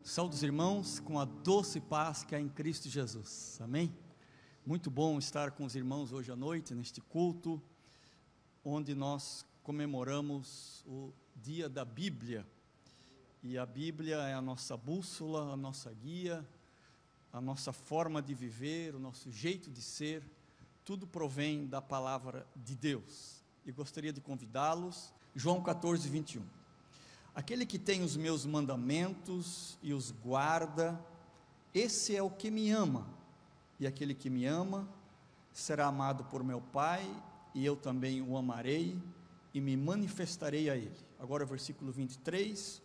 Saúde os irmãos com a doce paz que há em Cristo Jesus, amém? Muito bom estar com os irmãos hoje à noite, neste culto, onde nós comemoramos o dia da Bíblia, e a Bíblia é a nossa bússola, a nossa guia, a nossa forma de viver, o nosso jeito de ser, tudo provém da palavra de Deus, e gostaria de convidá-los, João 14, 21, aquele que tem os meus mandamentos e os guarda, esse é o que me ama, e aquele que me ama, será amado por meu Pai, e eu também o amarei, e me manifestarei a ele. Agora o versículo 23,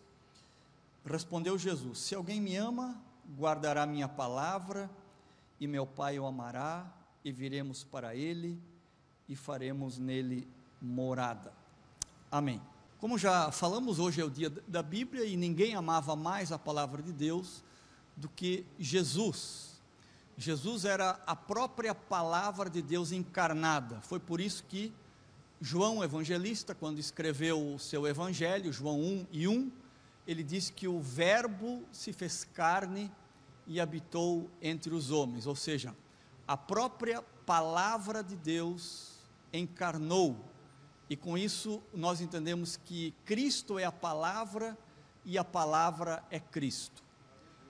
respondeu Jesus, se alguém me ama, guardará minha palavra, e meu Pai o amará, e viremos para ele, e faremos nele morada. Amém. Como já falamos, hoje é o dia da Bíblia, e ninguém amava mais a palavra de Deus do que Jesus. Jesus era a própria palavra de Deus encarnada, foi por isso que João evangelista, quando escreveu o seu evangelho, João 1:1, ele disse que o verbo se fez carne e habitou entre os homens, ou seja, a própria palavra de Deus encarnou, e com isso nós entendemos que Cristo é a palavra e a palavra é Cristo.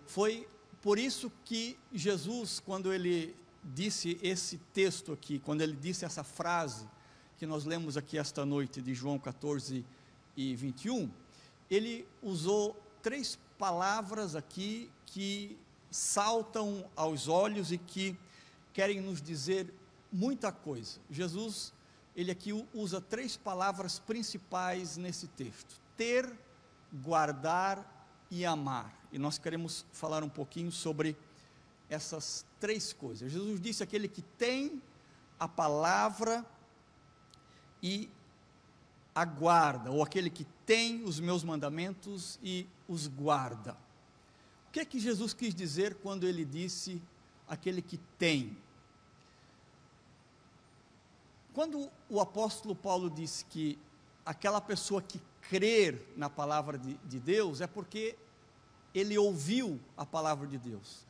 Foi por isso que Jesus, quando ele disse esse texto aqui, quando ele disse essa frase que nós lemos aqui esta noite de João 14 e 21, ele usou três palavras aqui que saltam aos olhos e que querem nos dizer muita coisa. Jesus, ele aqui usa três palavras principais nesse texto: ter, guardar e amar. E nós queremos falar um pouquinho sobre essas três coisas. Jesus disse: aquele que tem a palavra e aguarda, ou aquele que tem os meus mandamentos e os guarda. O que é que Jesus quis dizer quando ele disse aquele que tem? Quando o apóstolo Paulo disse que aquela pessoa que crer na palavra de Deus, é porque ele ouviu a palavra de Deus.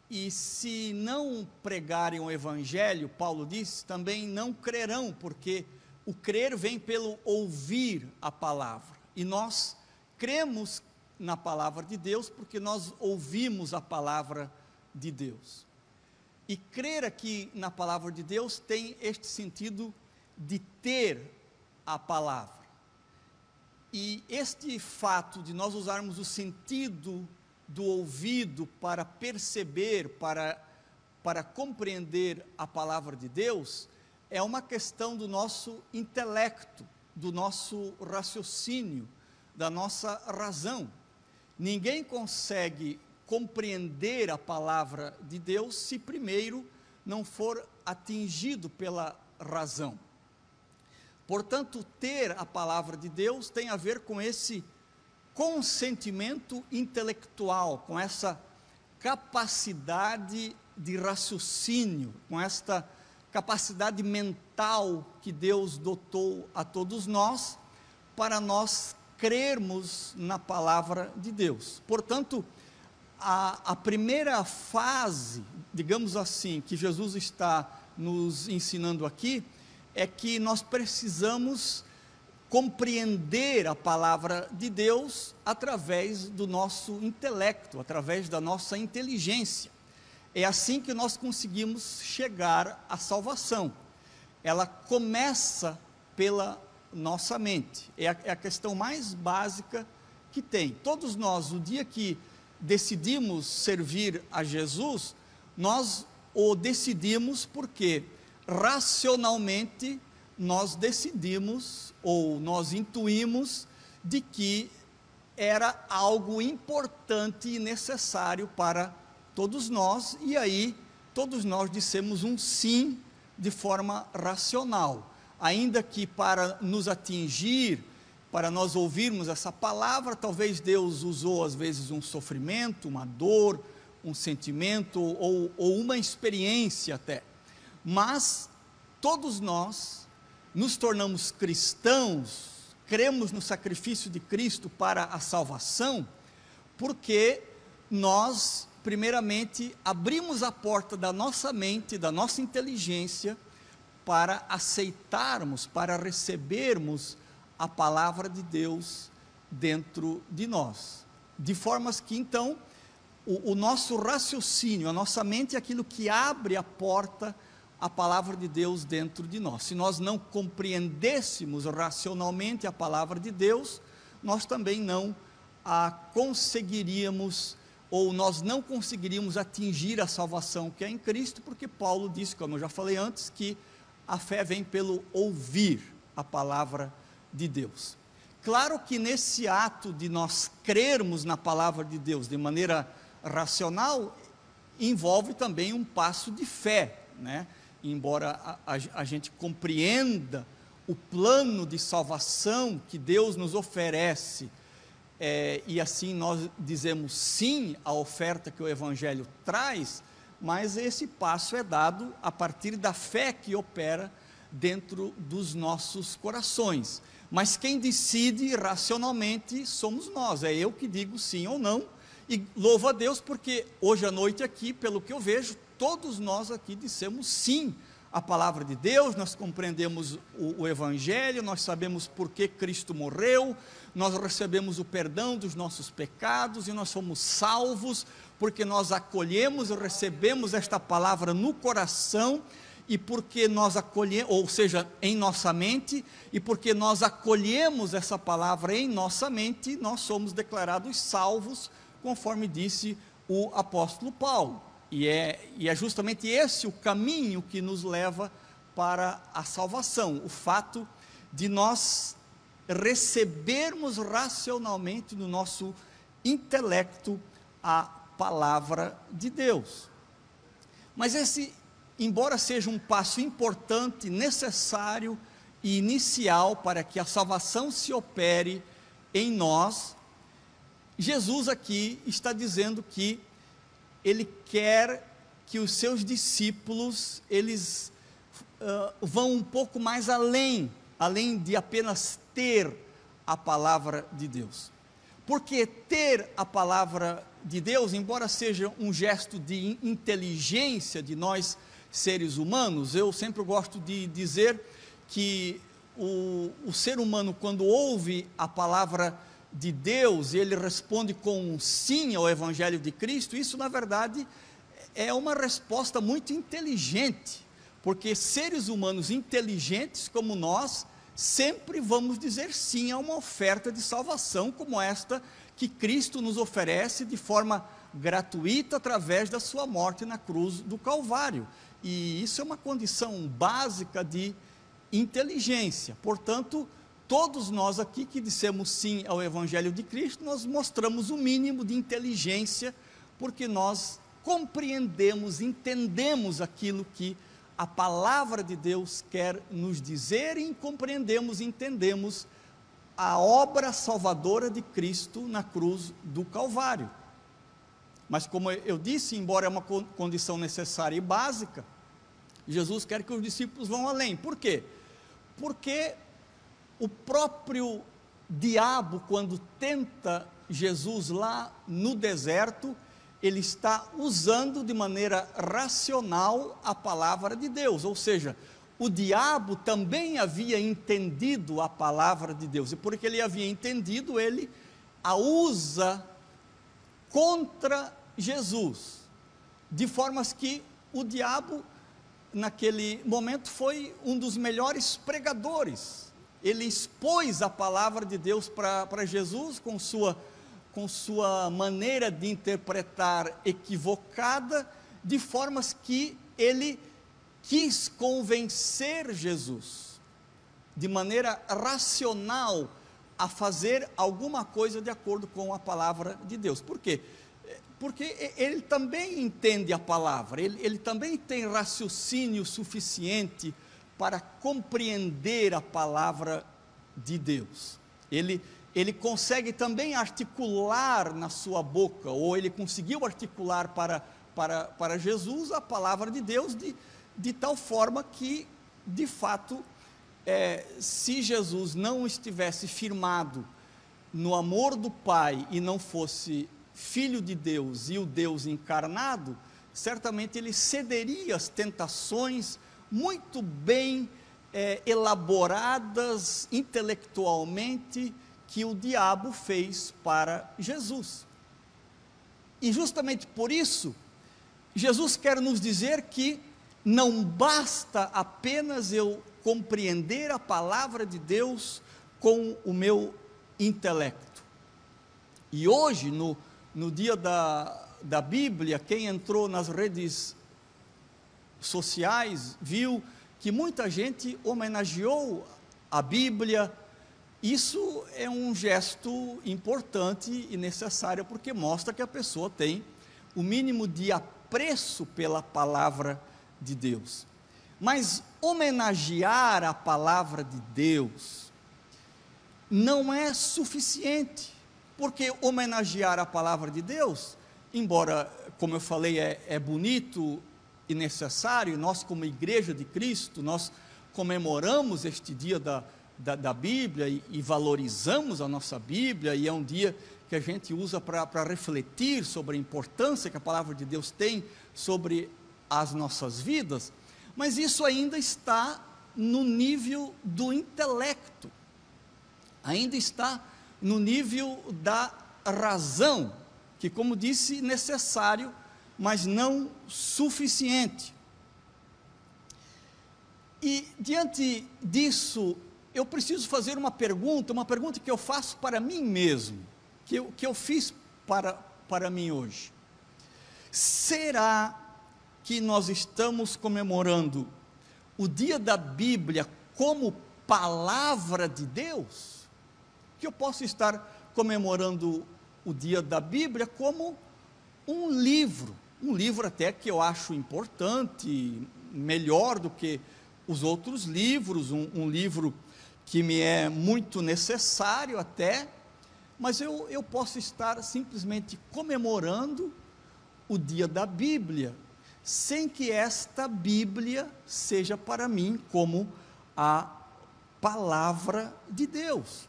E se não pregarem o evangelho, Paulo diz, também não crerão, porque o crer vem pelo ouvir a palavra. E nós cremos na palavra de Deus porque nós ouvimos a palavra de Deus. E crer aqui na palavra de Deus tem este sentido de ter a palavra. E este fato de nós usarmos o sentido do ouvido para perceber, para compreender a palavra de Deus, é uma questão do nosso intelecto, do nosso raciocínio, da nossa razão. Ninguém consegue compreender a palavra de Deus se primeiro não for atingido pela razão. Portanto, ter a palavra de Deus tem a ver com esse consentimento intelectual, com essa capacidade de raciocínio, com esta capacidade mental que Deus dotou a todos nós, para nós crermos na palavra de Deus. Portanto, a primeira fase, digamos assim, que Jesus está nos ensinando aqui, é que nós precisamos compreender a palavra de Deus através do nosso intelecto, através da nossa inteligência. É assim que nós conseguimos chegar à salvação. Ela começa pela nossa mente, é a questão mais básica que tem. Todos nós, o dia que decidimos servir a Jesus, nós o decidimos porque racionalmente nós decidimos, ou nós intuímos, de que era algo importante e necessário para todos nós, e aí todos nós dissemos um sim de forma racional, ainda que para nos atingir, para nós ouvirmos essa palavra, talvez Deus usou às vezes um sofrimento, uma dor, um sentimento ou uma experiência até, mas todos nós nos tornamos cristãos, cremos no sacrifício de Cristo para a salvação, porque nós, primeiramente, abrimos a porta da nossa mente, da nossa inteligência, para aceitarmos, para recebermos a palavra de Deus dentro de nós, de formas que então o nosso raciocínio, a nossa mente é aquilo que abre a porta à palavra de Deus dentro de nós. Se nós não compreendêssemos racionalmente a palavra de Deus, nós também não a conseguiríamos, ou nós não conseguiríamos atingir a salvação que é em Cristo, porque Paulo disse, como eu já falei antes, que a fé vem pelo ouvir a palavra de Deus. Claro que nesse ato de nós crermos na palavra de Deus de maneira racional, envolve também um passo de fé, né? Embora a gente compreenda o plano de salvação que Deus nos oferece, e assim nós dizemos sim à oferta que o Evangelho traz, mas esse passo é dado a partir da fé que opera dentro dos nossos corações. Mas quem decide racionalmente somos nós, é eu que digo sim ou não, e louvo a Deus porque hoje à noite aqui, pelo que eu vejo, todos nós aqui dissemos sim à palavra de Deus, nós compreendemos o Evangelho, nós sabemos por que Cristo morreu, nós recebemos o perdão dos nossos pecados e nós somos salvos, porque nós acolhemos e recebemos esta palavra no coração, e porque nós acolhemos, ou seja, em nossa mente, e porque nós acolhemos essa palavra em nossa mente, nós somos declarados salvos, conforme disse o apóstolo Paulo, e é justamente esse o caminho que nos leva para a salvação, o fato de nós recebermos racionalmente no nosso intelecto a palavra de Deus. Mas esse, embora seja um passo importante, necessário e inicial para que a salvação se opere em nós, Jesus aqui está dizendo que Ele quer que os seus discípulos, eles vão um pouco mais além de apenas ter a palavra de Deus. Porque ter a palavra de Deus, embora seja um gesto de inteligência de nós seres humanos, eu sempre gosto de dizer que o ser humano, quando ouve a palavra de Deus, e ele responde com um sim ao Evangelho de Cristo, isso na verdade é uma resposta muito inteligente, porque seres humanos inteligentes como nós, sempre vamos dizer sim a uma oferta de salvação como esta que Cristo nos oferece de forma gratuita através da sua morte na cruz do Calvário, e isso é uma condição básica de inteligência. Portanto, todos nós aqui que dissemos sim ao Evangelho de Cristo, nós mostramos o mínimo de inteligência, porque nós compreendemos, entendemos aquilo que a palavra de Deus quer nos dizer, e compreendemos, entendemos a obra salvadora de Cristo na cruz do Calvário. Mas como eu disse, embora é uma condição necessária e básica, Jesus quer que os discípulos vão além. Por quê? Porque o próprio diabo, quando tenta Jesus lá no deserto, ele está usando de maneira racional a palavra de Deus, ou seja, o diabo também havia entendido a palavra de Deus, e porque ele havia entendido, ele a usa contra Jesus, de formas que o diabo, naquele momento, foi um dos melhores pregadores. Ele expôs a palavra de Deus para Jesus com sua maneira de interpretar equivocada, de formas que ele quis convencer Jesus, de maneira racional, a fazer alguma coisa de acordo com a palavra de Deus. Por quê? Porque ele também entende a palavra, ele também tem raciocínio suficiente para compreender a palavra de Deus. Ele consegue também articular na sua boca, ou ele conseguiu articular para Jesus a palavra de Deus de tal forma que, de fato, se Jesus não estivesse firmado no amor do Pai e não fosse Filho de Deus e o Deus encarnado, certamente ele cederia às tentações muito bem elaboradas intelectualmente que o diabo fez para Jesus. E justamente por isso, Jesus quer nos dizer que não basta apenas eu compreender a palavra de Deus com o meu intelecto. E hoje, no dia da Bíblia, quem entrou nas redes sociais viu que muita gente homenageou a Bíblia. Isso é um gesto importante e necessário, porque mostra que a pessoa tem o mínimo de apreço pela palavra de Deus. Mas homenagear a palavra de Deus não é suficiente, porque homenagear a palavra de Deus, embora, como eu falei, é bonito e necessário, nós como Igreja de Cristo, nós comemoramos este dia da Bíblia e valorizamos a nossa Bíblia, e é um dia que a gente usa para refletir sobre a importância que a palavra de Deus tem sobre as nossas vidas, mas isso ainda está no nível do intelecto, ainda está no nível da razão, que, como disse, necessário, mas não suficiente. E diante disso, eu preciso fazer uma pergunta que eu faço para mim mesmo, que eu fiz para mim hoje. Será que nós estamos comemorando o dia da Bíblia como palavra de Deus? Que eu posso estar comemorando o dia da Bíblia como um livro até que eu acho importante, melhor do que os outros livros, um livro que me é muito necessário até, mas eu posso estar simplesmente comemorando o dia da Bíblia, sem que esta Bíblia seja para mim como a palavra de Deus.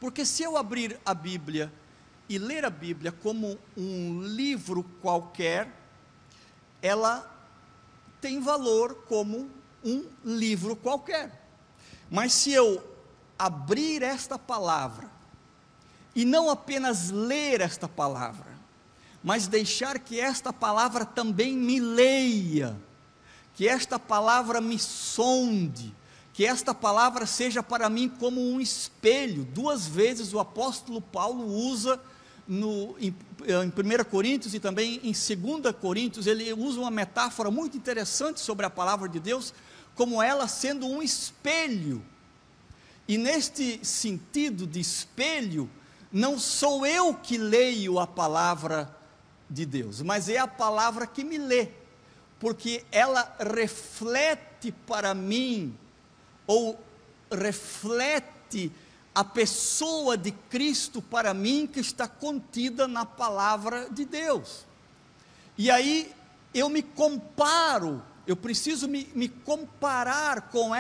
Porque se eu abrir a Bíblia e ler a Bíblia como um livro qualquer, ela tem valor como um livro qualquer. Mas se eu abrir esta palavra, e não apenas ler esta palavra, mas deixar que esta palavra também me leia, que esta palavra me sonde, que esta palavra seja para mim como um espelho. 2 vezes o apóstolo Paulo usa em 1 Coríntios e também em 2 Coríntios, ele usa uma metáfora muito interessante sobre a palavra de Deus, como ela sendo um espelho. E neste sentido de espelho, não sou eu que leio a palavra de Deus, mas é a palavra que me lê, porque ela reflete para mim, ou reflete a pessoa de Cristo para mim, que está contida na palavra de Deus. E aí eu me comparo, eu preciso me comparar com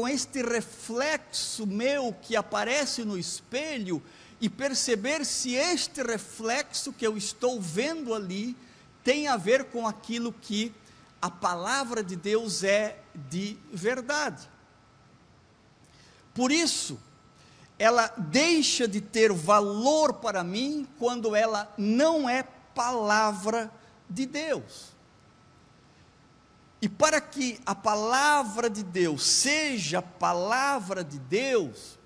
este reflexo meu que aparece no espelho, e perceber se este reflexo que eu estou vendo ali tem a ver com aquilo que a palavra de Deus é de verdade. Por isso, ela deixa de ter valor para mim quando ela não é palavra de Deus. E para que a palavra de Deus seja palavra de Deus,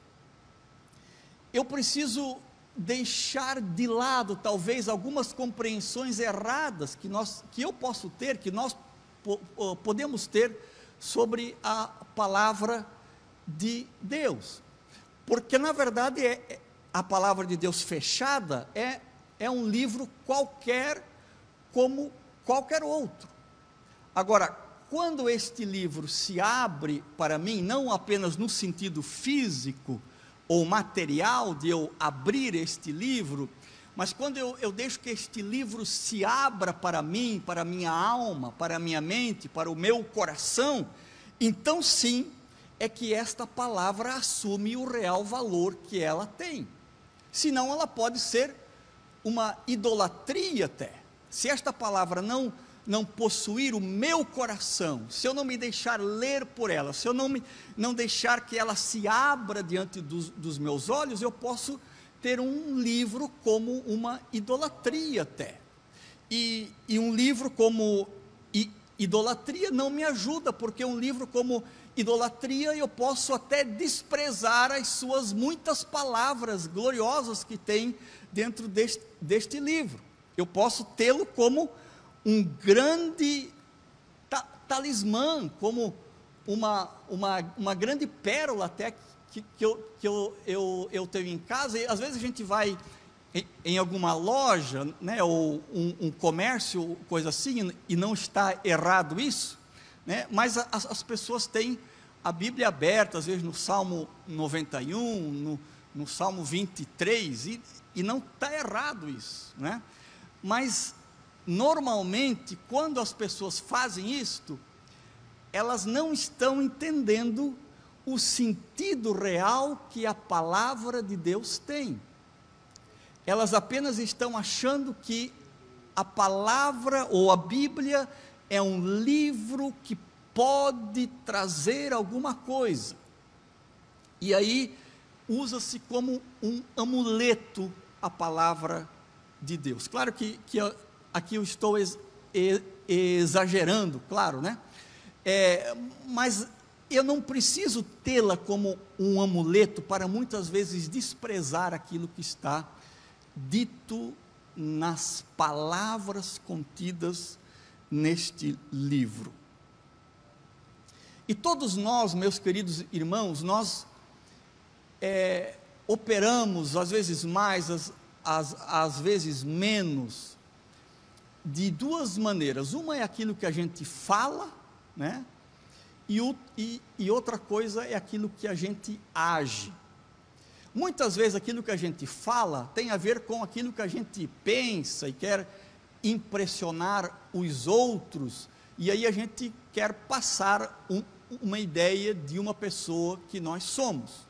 eu preciso deixar de lado talvez algumas compreensões erradas que eu posso ter, que nós podemos ter sobre a palavra de Deus, porque na verdade a palavra de Deus fechada é um livro qualquer, como qualquer outro. Agora, quando este livro se abre para mim, não apenas no sentido físico ou material de eu abrir este livro, mas quando eu deixo que este livro se abra para mim, para a minha alma, para a minha mente, para o meu coração, então sim, é que esta palavra assume o real valor que ela tem. senão ela pode ser uma idolatria até. Se esta palavra não possuir o meu coração, se eu não me deixar ler por ela, se eu não deixar que ela se abra diante dos meus olhos, eu posso ter um livro como uma idolatria até. E um livro como idolatria não me ajuda, porque um livro como idolatria eu posso até desprezar as suas muitas palavras gloriosas que tem dentro deste livro. Eu posso tê-lo como um grande talismã, como uma grande pérola até que eu tenho em casa. E às vezes a gente vai em alguma loja, né, ou um comércio, coisa assim, e não está errado isso, né, mas as pessoas têm a Bíblia aberta, às vezes no Salmo 91, no Salmo 23, e não está errado isso, né? Mas normalmente, quando as pessoas fazem isto, elas não estão entendendo o sentido real que a palavra de Deus tem. Elas apenas estão achando que a palavra ou a Bíblia é um livro que pode trazer alguma coisa. E aí usa-se como um amuleto a palavra de Deus. Claro que aqui eu estou exagerando, claro, né? Mas eu não preciso tê-la como um amuleto para muitas vezes desprezar aquilo que está dito nas palavras contidas neste livro. E todos nós, meus queridos irmãos, nós operamos, às vezes mais, às vezes menos, de duas maneiras. Uma é aquilo que a gente fala, né? E outra coisa é aquilo que a gente age. Muitas vezes aquilo que a gente fala tem a ver com aquilo que a gente pensa e quer impressionar os outros, e aí a gente quer passar uma ideia de uma pessoa que nós somos.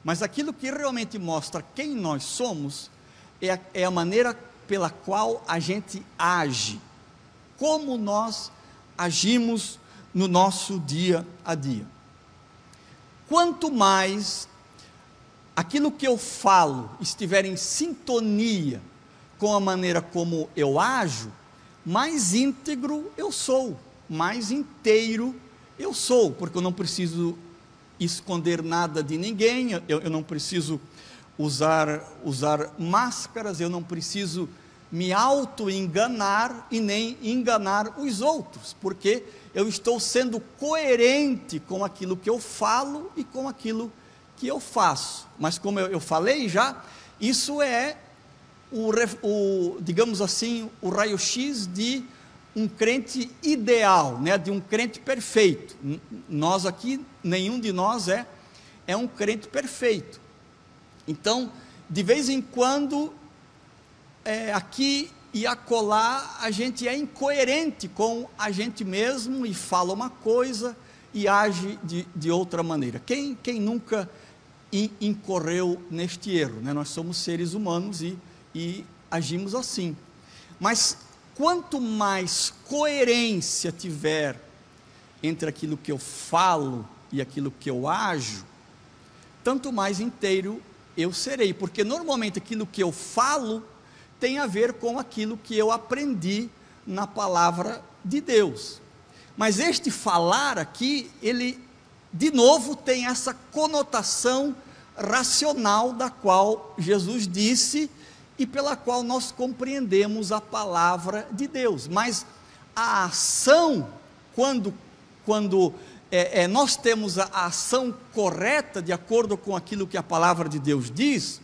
Mas aquilo que realmente mostra quem nós somos é a maneira pela qual a gente age, como nós agimos no nosso dia a dia. Quanto mais aquilo que eu falo estiver em sintonia com a maneira como eu ajo, mais íntegro eu sou, mais inteiro eu sou, porque eu não preciso esconder nada de ninguém, eu não preciso usar máscaras, eu não preciso me auto-enganar e nem enganar os outros, porque eu estou sendo coerente com aquilo que eu falo e com aquilo que eu faço. Mas como eu falei já, isso é digamos assim, o raio-x de um crente ideal, né, de um crente perfeito. Nós aqui, nenhum de nós é um crente perfeito. Então, de vez em quando, aqui e acolá, a gente é incoerente com a gente mesmo e fala uma coisa e age de outra maneira. Quem nunca incorreu neste erro, né? Nós somos seres humanos e agimos assim. Mas quanto mais coerência tiver entre aquilo que eu falo e aquilo que eu ajo, tanto mais inteiro eu serei, porque normalmente aquilo que eu falo tem a ver com aquilo que eu aprendi na palavra de Deus. Mas este falar aqui, ele de novo tem essa conotação racional da qual Jesus disse e pela qual nós compreendemos a palavra de Deus. Mas a ação, quando nós temos a ação correta, de acordo com aquilo que a palavra de Deus diz,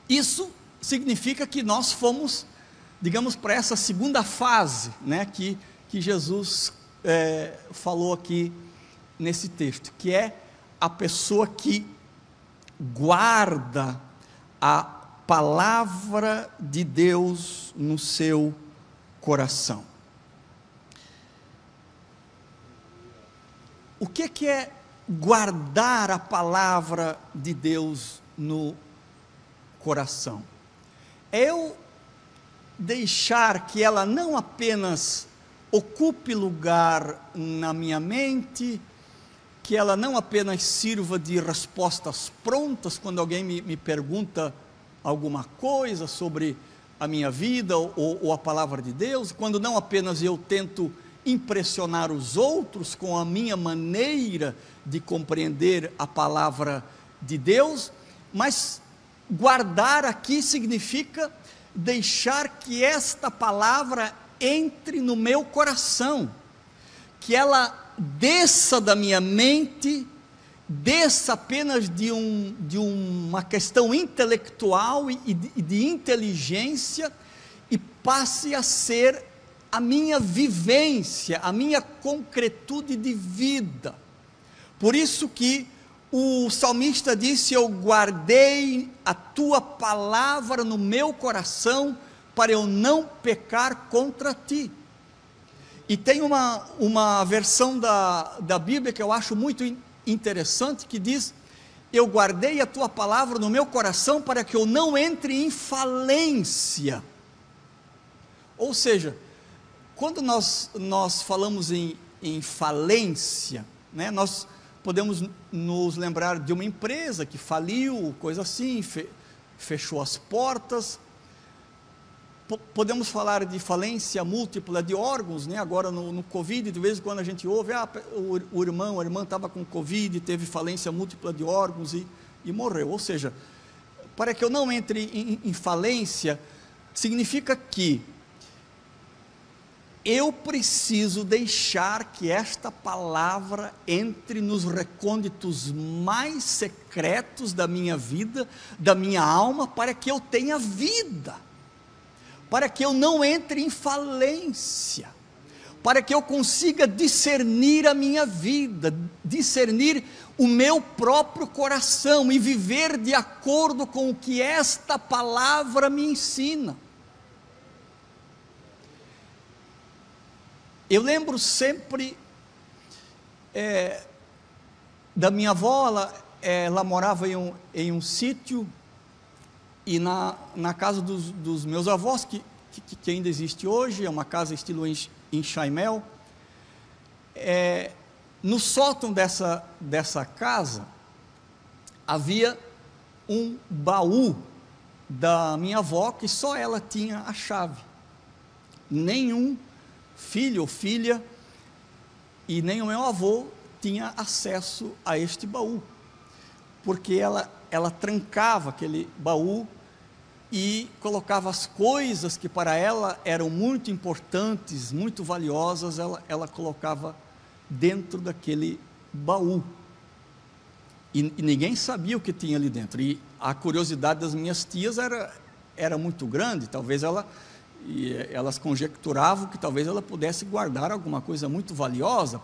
isso significa que nós fomos, digamos, para essa segunda fase, né, que Jesus falou aqui nesse texto, que é a pessoa que guarda a palavra de Deus no seu coração. O que é guardar a palavra de Deus no coração. É eu deixar que ela não apenas ocupe lugar na minha mente, que ela não apenas sirva de respostas prontas quando alguém me pergunta alguma coisa sobre a minha vida ou a palavra de Deus, quando não apenas eu tento impressionar os outros com a minha maneira de compreender a palavra de Deus, mas guardar aqui significa deixar que esta palavra entre no meu coração, que ela desça da minha mente, desça apenas de uma questão intelectual e de inteligência, e passe a ser a minha vivência, a minha concretude de vida. Por isso que o salmista disse: eu guardei a tua palavra no meu coração, para eu não pecar contra ti. E tem uma versão da Bíblia que eu acho muito interessante, que diz: eu guardei a tua palavra no meu coração, para que eu não entre em falência. Ou seja, quando nós falamos em falência, né, nós podemos nos lembrar de uma empresa que faliu, coisa assim, fechou as portas. Podemos falar de falência múltipla de órgãos, né? Agora no Covid, de vez em quando a gente ouve, o irmão, a irmã estava com Covid, teve falência múltipla de órgãos e morreu. Ou seja, para que eu não entre em falência, significa que eu preciso deixar que esta palavra entre nos recônditos mais secretos da minha vida, da minha alma, para que eu tenha vida, para que eu não entre em falência, para que eu consiga discernir a minha vida, discernir o meu próprio coração e viver de acordo com o que esta palavra me ensina. Eu lembro sempre da minha avó. Ela morava em um sítio, e na casa dos meus avós, que ainda existe hoje, é uma casa estilo enxaimel, no sótão dessa casa, havia um baú da minha avó, que só ela tinha a chave. Nenhum filho ou filha, e nem o meu avô tinha acesso a este baú, porque ela trancava aquele baú e colocava as coisas que para ela eram muito importantes, muito valiosas, ela colocava dentro daquele baú, e ninguém sabia o que tinha ali dentro. E a curiosidade das minhas tias era muito grande. Talvez elas conjecturavam que talvez ela pudesse guardar alguma coisa muito valiosa,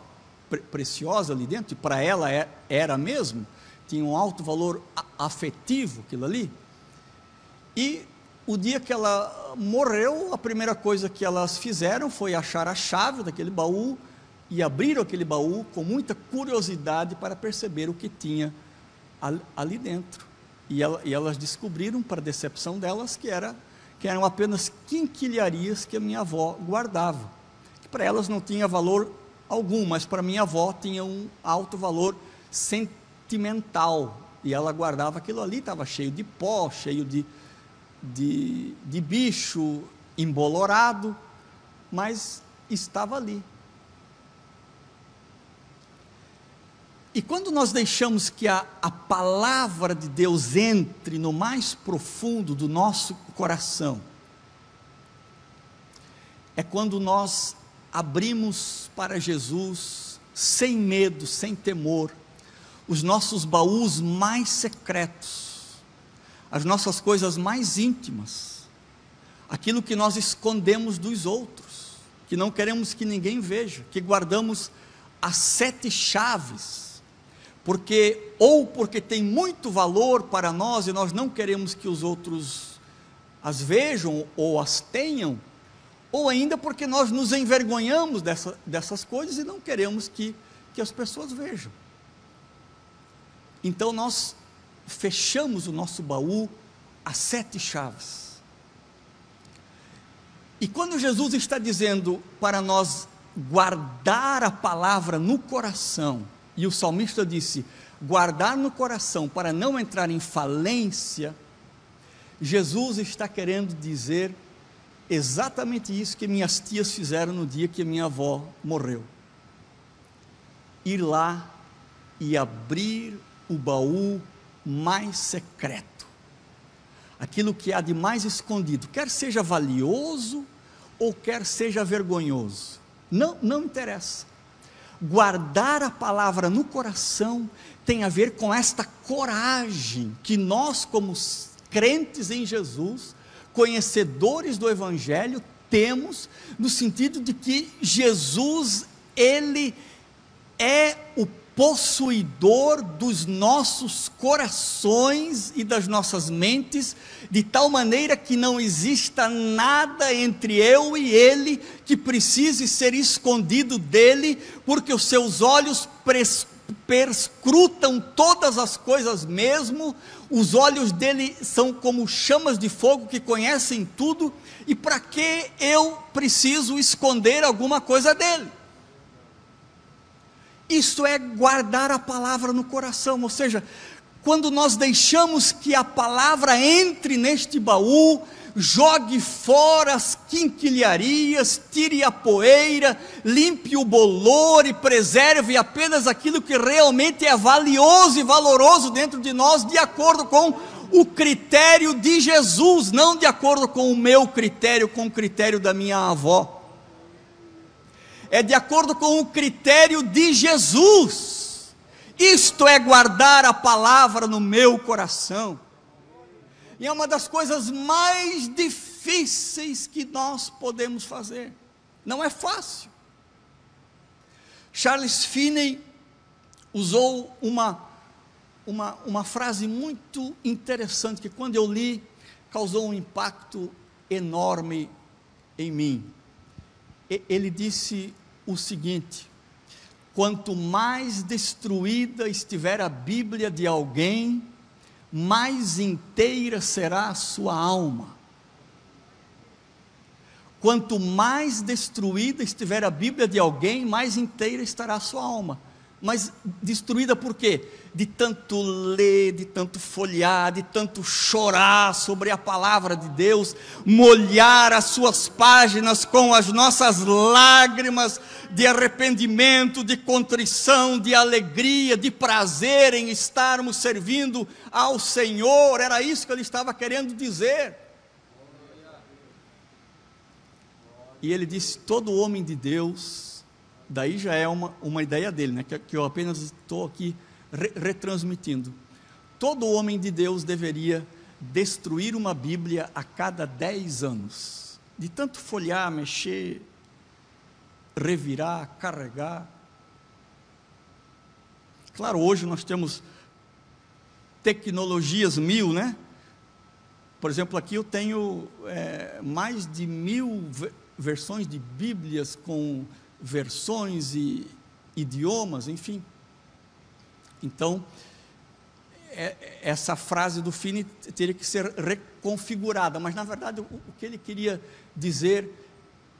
preciosa ali dentro, e para ela era mesmo, tinha um alto valor afetivo aquilo ali. E o dia que ela morreu, a primeira coisa que elas fizeram foi achar a chave daquele baú, e abriram aquele baú com muita curiosidade para perceber o que tinha ali dentro. E elas descobriram, para a decepção delas, que eram apenas quinquilharias que a minha avó guardava, que para elas não tinha valor algum, mas para minha avó tinha um alto valor sentimental, e ela guardava aquilo ali. Estava cheio de pó, cheio de bicho embolorado, mas estava ali. E quando nós deixamos que a palavra de Deus entre no mais profundo do nosso coração, é quando nós abrimos para Jesus, sem medo, sem temor, os nossos baús mais secretos, as nossas coisas mais íntimas, aquilo que nós escondemos dos outros, que não queremos que ninguém veja, que guardamos as 7 chaves, porque tem muito valor para nós e nós não queremos que os outros as vejam ou as tenham, ou ainda porque nós nos envergonhamos dessas coisas e não queremos que as pessoas vejam. Então nós fechamos o nosso baú a 7 chaves. E quando Jesus está dizendo para nós guardar a palavra no coração, e o salmista disse, guardar no coração para não entrar em falência, Jesus está querendo dizer exatamente isso que minhas tias fizeram no dia que minha avó morreu. Ir lá e abrir o baú mais secreto, aquilo que há de mais escondido, quer seja valioso ou quer seja vergonhoso, não interessa. Guardar a palavra no coração tem a ver com esta coragem que nós, como crentes em Jesus, conhecedores do Evangelho, temos, no sentido de que Jesus, Ele é o possuidor dos nossos corações e das nossas mentes, de tal maneira que não exista nada entre eu e Ele que precise ser escondido dEle, porque os seus olhos perscrutam todas as coisas mesmo, os olhos dEle são como chamas de fogo que conhecem tudo, e para que eu preciso esconder alguma coisa dEle? Isso é guardar a palavra no coração, ou seja, quando nós deixamos que a palavra entre neste baú, jogue fora as quinquilharias, tire a poeira, limpe o bolor e preserve apenas aquilo que realmente é valioso e valoroso dentro de nós, de acordo com o critério de Jesus, não de acordo com o meu critério, com o critério da minha avó. É de acordo com o critério de Jesus. Isto é guardar a palavra no meu coração. E é uma das coisas mais difíceis que nós podemos fazer. Não é fácil. Charles Finney usou uma frase muito interessante, que quando eu li, causou um impacto enorme em mim. Ele disse o seguinte: quanto mais destruída estiver a Bíblia de alguém, mais inteira será a sua alma. Quanto mais destruída estiver a Bíblia de alguém, mais inteira estará a sua alma. Mas destruída por quê? De tanto ler, de tanto folhear, de tanto chorar sobre a palavra de Deus, molhar as suas páginas com as nossas lágrimas de arrependimento, de contrição, de alegria, de prazer em estarmos servindo ao Senhor. Era isso que ele estava querendo dizer. E ele disse: todo homem de Deus, daí já é uma ideia dele, né, que eu apenas estou aqui retransmitindo. Todo homem de Deus deveria destruir uma Bíblia a cada 10 anos, de tanto folhear, mexer, revirar, carregar. Claro, hoje nós temos tecnologias 1000, né? Por exemplo, aqui eu tenho mais de 1000 versões de Bíblias com versões e idiomas, enfim. Então, essa frase do Finney teria que ser reconfigurada, mas na verdade o que ele queria dizer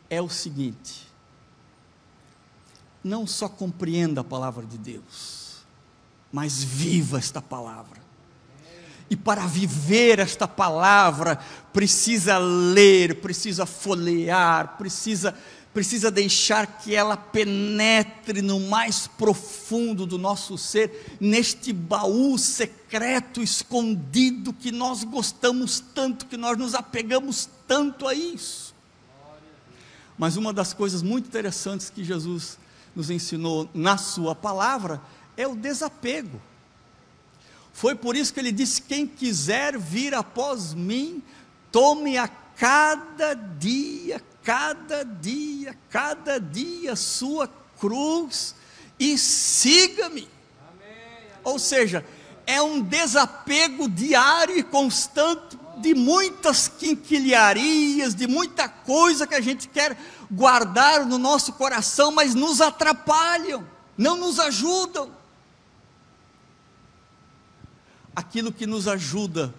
é o seguinte: não só compreenda a palavra de Deus, mas viva esta palavra. E para viver esta palavra, precisa ler, precisa folhear, precisa deixar que ela penetre no mais profundo do nosso ser, neste baú secreto, escondido, que nós gostamos tanto, que nós nos apegamos tanto a isso. Mas uma das coisas muito interessantes que Jesus nos ensinou na sua palavra é o desapego. Foi por isso que ele disse: quem quiser vir após mim, tome a cada dia sua cruz e siga-me. Ou seja, é um desapego diário e constante de muitas quinquilharias, de muita coisa que a gente quer guardar no nosso coração, mas nos atrapalham, não nos ajudam. aquilo que nos ajuda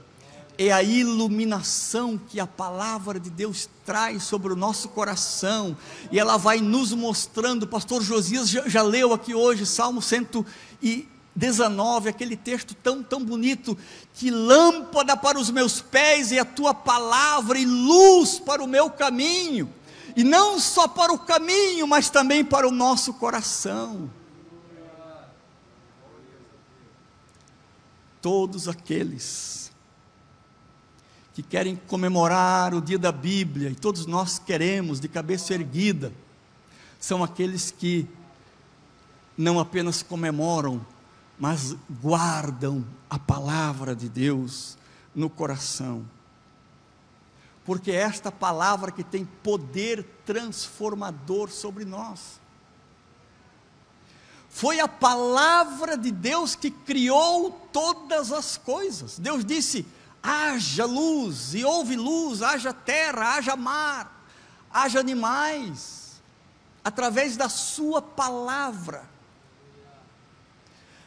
é a iluminação que a palavra de Deus traz sobre o nosso coração, e ela vai nos mostrando. O pastor Josias já leu aqui hoje, Salmo 119, aquele texto tão bonito, que lâmpada para os meus pés é a tua palavra, e luz para o meu caminho, e não só para o caminho, mas também para o nosso coração. Todos aqueles que querem comemorar o dia da Bíblia, e todos nós queremos, de cabeça erguida, são aqueles que não apenas comemoram, mas guardam a palavra de Deus no coração, porque é esta palavra que tem poder transformador sobre nós. Foi a palavra de Deus que criou todas as coisas. Deus disse: haja luz, e houve luz, haja terra, haja mar, haja animais, através da sua palavra.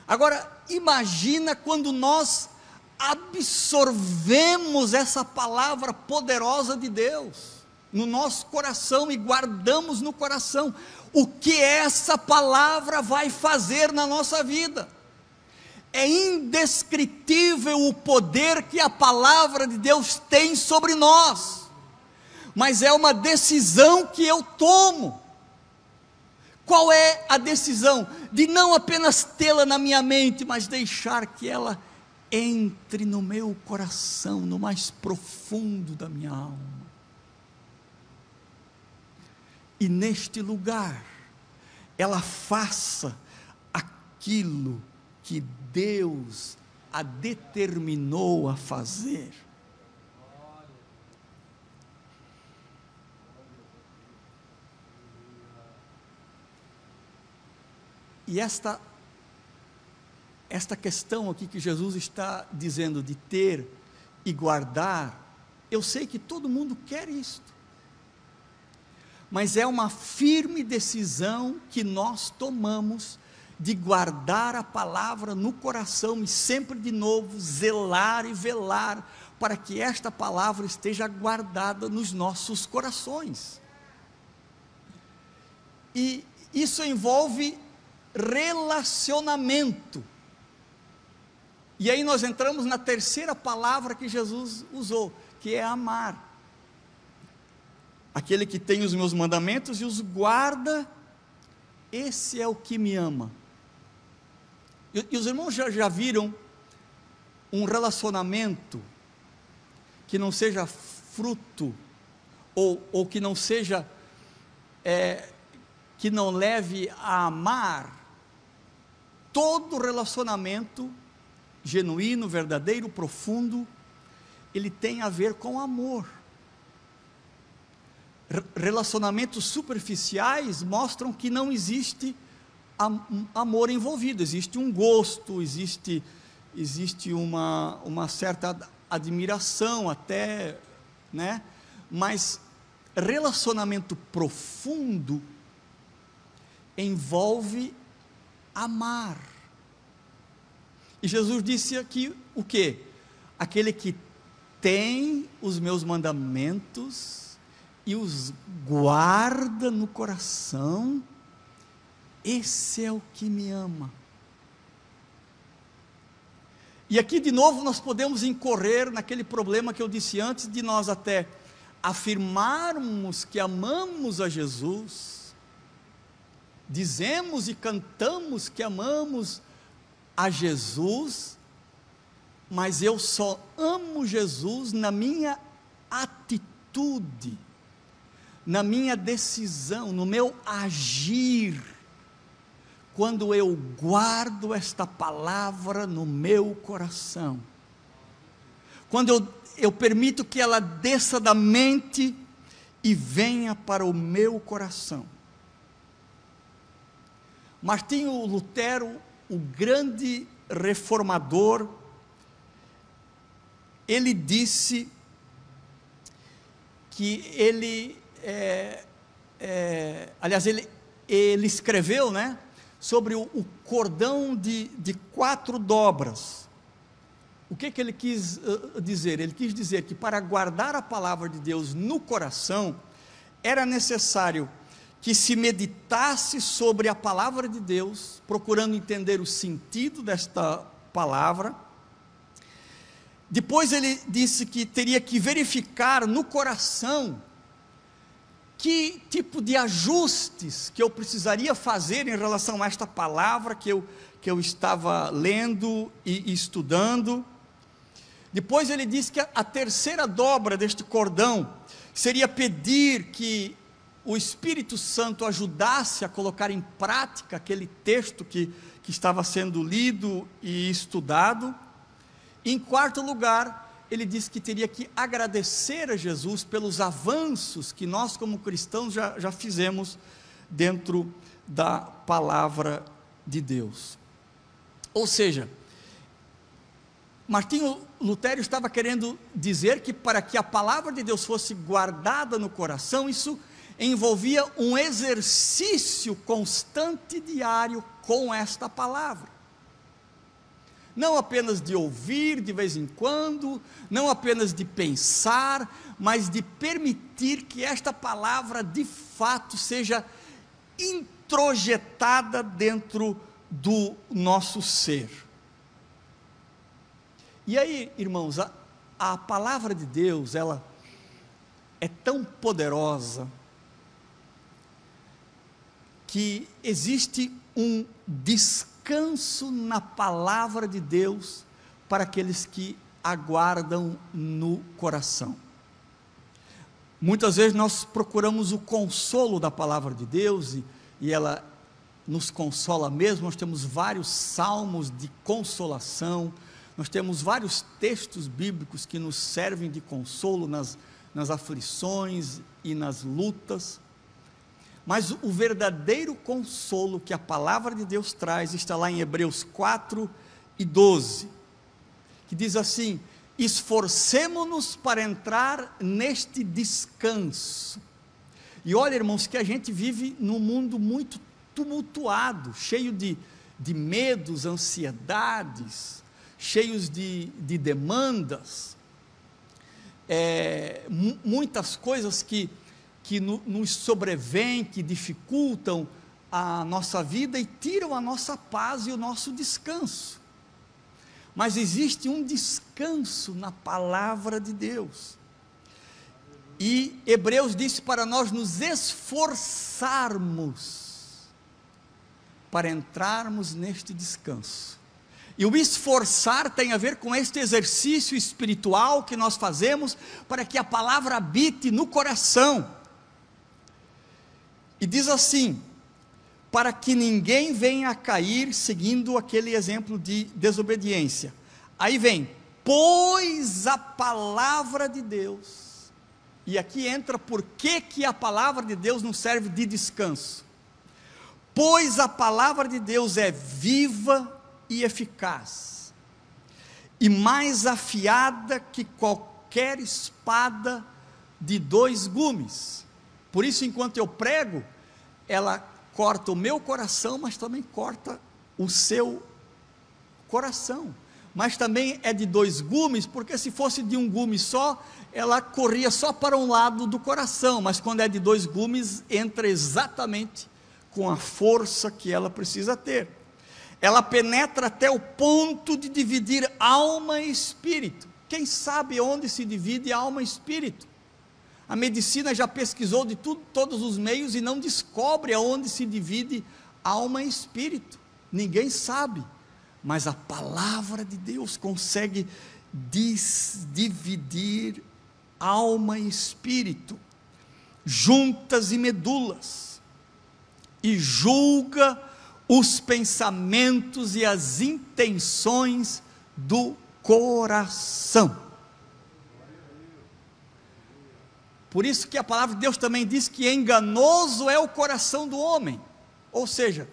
Agora, imagina quando nós absorvemos essa palavra poderosa de Deus no nosso coração e guardamos no coração. O que essa palavra vai fazer na nossa vida? É indescritível o poder que a palavra de Deus tem sobre nós, mas é uma decisão que eu tomo. Qual é a decisão? De não apenas tê-la na minha mente, mas deixar que ela entre no meu coração, no mais profundo da minha alma. E neste lugar, ela faça aquilo que Deus a determinou a fazer. E esta questão aqui que Jesus está dizendo de ter e guardar, eu sei que todo mundo quer isto, mas é uma firme decisão que nós tomamos de guardar a palavra no coração e sempre de novo zelar e velar para que esta palavra esteja guardada nos nossos corações. E isso envolve relacionamento. E aí nós entramos na terceira palavra que Jesus usou, que é amar. Aquele que tem os meus mandamentos e os guarda, esse é o que me ama. E os irmãos já viram um relacionamento que não seja fruto, ou que não seja, que não leve a amar? Todo relacionamento genuíno, verdadeiro, profundo, ele tem a ver com amor. Relacionamentos superficiais mostram que não existe amor envolvido, existe um gosto, existe uma certa admiração até, né? Mas relacionamento profundo envolve amar. E Jesus disse aqui o quê? Aquele que tem os meus mandamentos e os guarda no coração, esse é o que me ama. E aqui de novo nós podemos incorrer naquele problema que eu disse antes, de nós até afirmarmos que amamos a Jesus, dizemos e cantamos que amamos a Jesus, mas eu só amo Jesus na minha atitude, na minha decisão, no meu agir, quando eu guardo esta palavra no meu coração, quando eu permito que ela desça da mente e venha para o meu coração. Martinho Lutero, o grande reformador, ele disse que aliás, ele escreveu, né, sobre o cordão de 4 dobras. O que ele quis dizer? Ele quis dizer que para guardar a palavra de Deus no coração, era necessário que se meditasse sobre a palavra de Deus, procurando entender o sentido desta palavra. Depois ele disse que teria que verificar no coração que tipo de ajustes que eu precisaria fazer em relação a esta palavra que eu estava lendo e estudando. Depois ele disse que a terceira dobra deste cordão seria pedir que o Espírito Santo ajudasse a colocar em prática aquele texto que estava sendo lido e estudado. Em quarto lugar, ele disse que teria que agradecer a Jesus pelos avanços que nós como cristãos já fizemos dentro da palavra de Deus. Ou seja, Martinho Lutero estava querendo dizer que para que a palavra de Deus fosse guardada no coração, isso envolvia um exercício constante diário com esta palavra. Não apenas de ouvir de vez em quando, não apenas de pensar, mas de permitir que esta palavra de fato seja introjetada dentro do nosso ser. E aí, irmãos, a palavra de Deus, ela é tão poderosa, que existe um descanso na palavra de Deus, para aqueles que aguardam no coração. Muitas vezes nós procuramos o consolo da palavra de Deus, e ela nos consola mesmo. Nós temos vários salmos de consolação, nós temos vários textos bíblicos que nos servem de consolo nas aflições e nas lutas, mas o verdadeiro consolo que a palavra de Deus traz, está lá em Hebreus 4:12, que diz assim: esforcemo-nos para entrar neste descanso. E olha, irmãos, que a gente vive num mundo muito tumultuado, cheio de medos, ansiedades, cheios de demandas, muitas coisas que nos sobrevêm, que dificultam a nossa vida e tiram a nossa paz e o nosso descanso. Mas existe um descanso na palavra de Deus, e Hebreus disse para nós nos esforçarmos para entrarmos neste descanso. E o esforçar tem a ver com este exercício espiritual que nós fazemos para que a palavra habite no coração. E diz assim: para que ninguém venha a cair seguindo aquele exemplo de desobediência. Aí vem, pois a palavra de Deus, e aqui entra por que a palavra de Deus nos serve de descanso. Pois a palavra de Deus é viva e eficaz, e mais afiada que qualquer espada de 2 gumes. Por isso, enquanto eu prego, ela corta o meu coração, mas também corta o seu coração. Mas também é de 2 gumes, porque se fosse de um gume só, ela corria só para um lado do coração, mas quando é de 2 gumes, entra exatamente com a força que ela precisa ter. Ela penetra até o ponto de dividir alma e espírito. Quem sabe onde se divide alma e espírito? A medicina já pesquisou de todos os meios e não descobre aonde se divide alma e espírito. Ninguém sabe, mas a palavra de Deus consegue dividir alma e espírito, juntas e medulas, e julga os pensamentos e as intenções do coração. Por isso que a palavra de Deus também diz que enganoso é o coração do homem. Ou seja,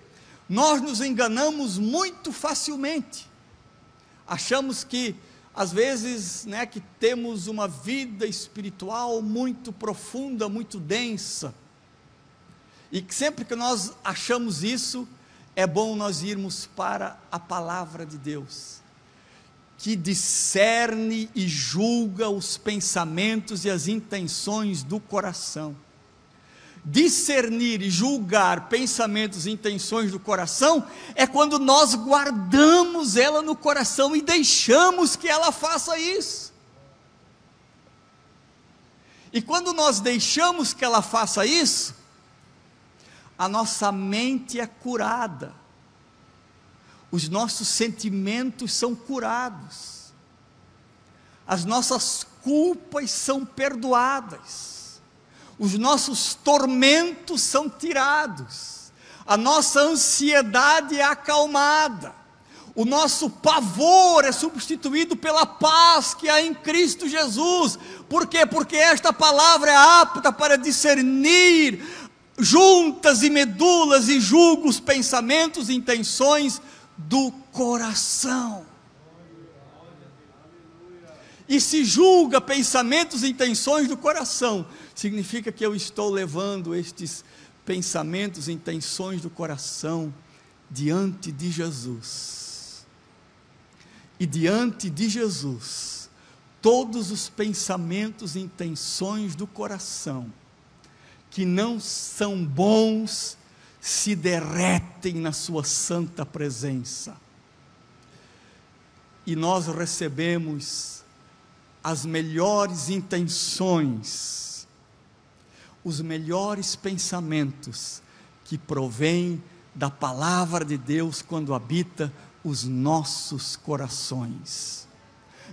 nós nos enganamos muito facilmente. Achamos que, às vezes, que temos uma vida espiritual muito profunda, muito densa, e que sempre que nós achamos isso, é bom nós irmos para a palavra de Deus, que discerne e julga os pensamentos e as intenções do coração. Discernir e julgar pensamentos e intenções do coração é quando nós guardamos ela no coração e deixamos que ela faça isso. E quando nós deixamos que ela faça isso, a nossa mente é curada, os nossos sentimentos são curados, as nossas culpas são perdoadas, os nossos tormentos são tirados, a nossa ansiedade é acalmada, o nosso pavor é substituído pela paz que há em Cristo Jesus. Por quê? Porque esta palavra é apta para discernir juntas e medulas e julga os pensamentos e intenções do coração. E se julga pensamentos e intenções do coração, significa que eu estou levando estes pensamentos e intenções do coração diante de Jesus. E diante de Jesus, todos os pensamentos e intenções do coração que não são bons se derretem na sua santa presença. E nós recebemos as melhores intenções, os melhores pensamentos que provêm da palavra de Deus quando habita os nossos corações.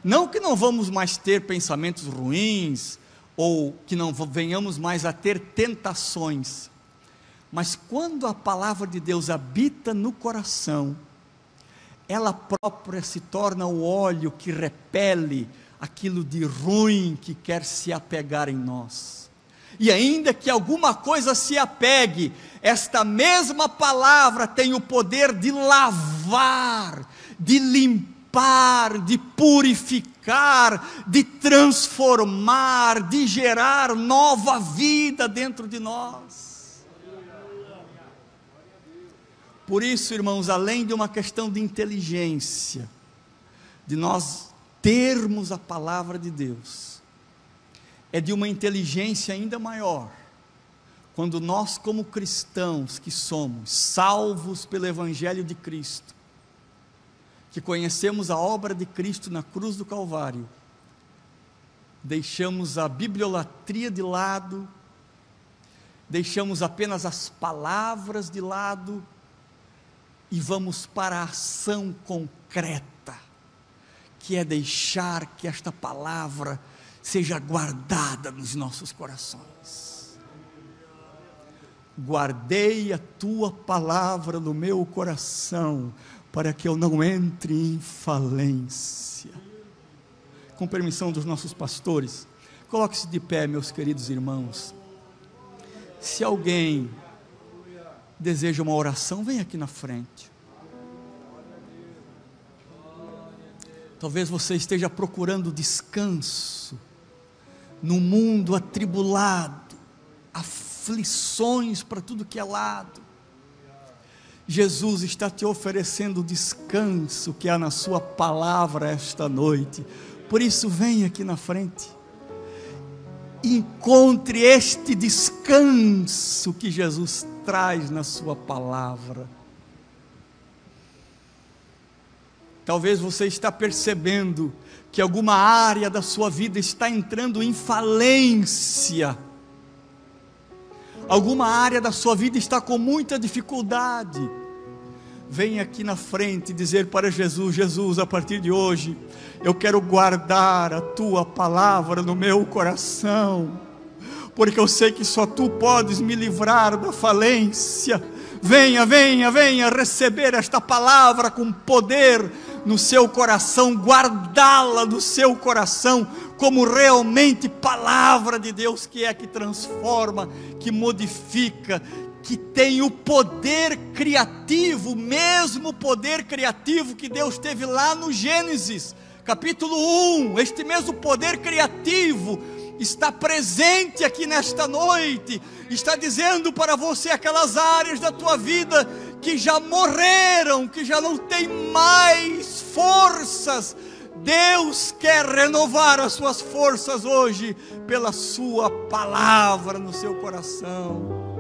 Não que não vamos mais ter pensamentos ruins, ou que não venhamos mais a ter tentações, mas quando a palavra de Deus habita no coração, ela própria se torna o óleo que repele aquilo de ruim que quer se apegar em nós. E ainda que alguma coisa se apegue, esta mesma palavra tem o poder de lavar, de limpar, de purificar, de transformar, de gerar nova vida dentro de nós. Por isso, irmãos, além de uma questão de inteligência, de nós termos a palavra de Deus, é de uma inteligência ainda maior, quando nós, como cristãos que somos, salvos pelo Evangelho de Cristo, que conhecemos a obra de Cristo na cruz do Calvário, deixamos a bibliolatria de lado, deixamos apenas as palavras de lado, e vamos para a ação concreta, que é deixar que esta palavra seja guardada nos nossos corações. Guardei a tua palavra no meu coração, para que eu não entre em falência. Com permissão dos nossos pastores, coloque-se de pé, meus queridos irmãos. Se alguém deseja uma oração, vem aqui na frente. Talvez você esteja procurando descanso no mundo atribulado, aflições para tudo que é lado. Jesus está te oferecendo o descanso que há na sua palavra esta noite. Por isso, vem aqui na frente, encontre este descanso que Jesus traz na sua palavra. Talvez você está percebendo que alguma área da sua vida está entrando em falência, alguma área da sua vida está com muita dificuldade. Vem aqui na frente dizer para Jesus: Jesus, a partir de hoje, eu quero guardar a tua palavra no meu coração, porque eu sei que só tu podes me livrar da falência. Venha, venha, venha receber esta palavra com poder no seu coração, guardá-la no seu coração, como realmente palavra de Deus, que é que transforma, que modifica, que tem o poder criativo, o mesmo poder criativo que Deus teve lá no Gênesis, capítulo 1, este mesmo poder criativo está presente aqui nesta noite, está dizendo para você aquelas áreas da tua vida que já morreram, que já não tem mais forças Deus quer renovar as suas forças hoje, pela sua palavra no seu coração.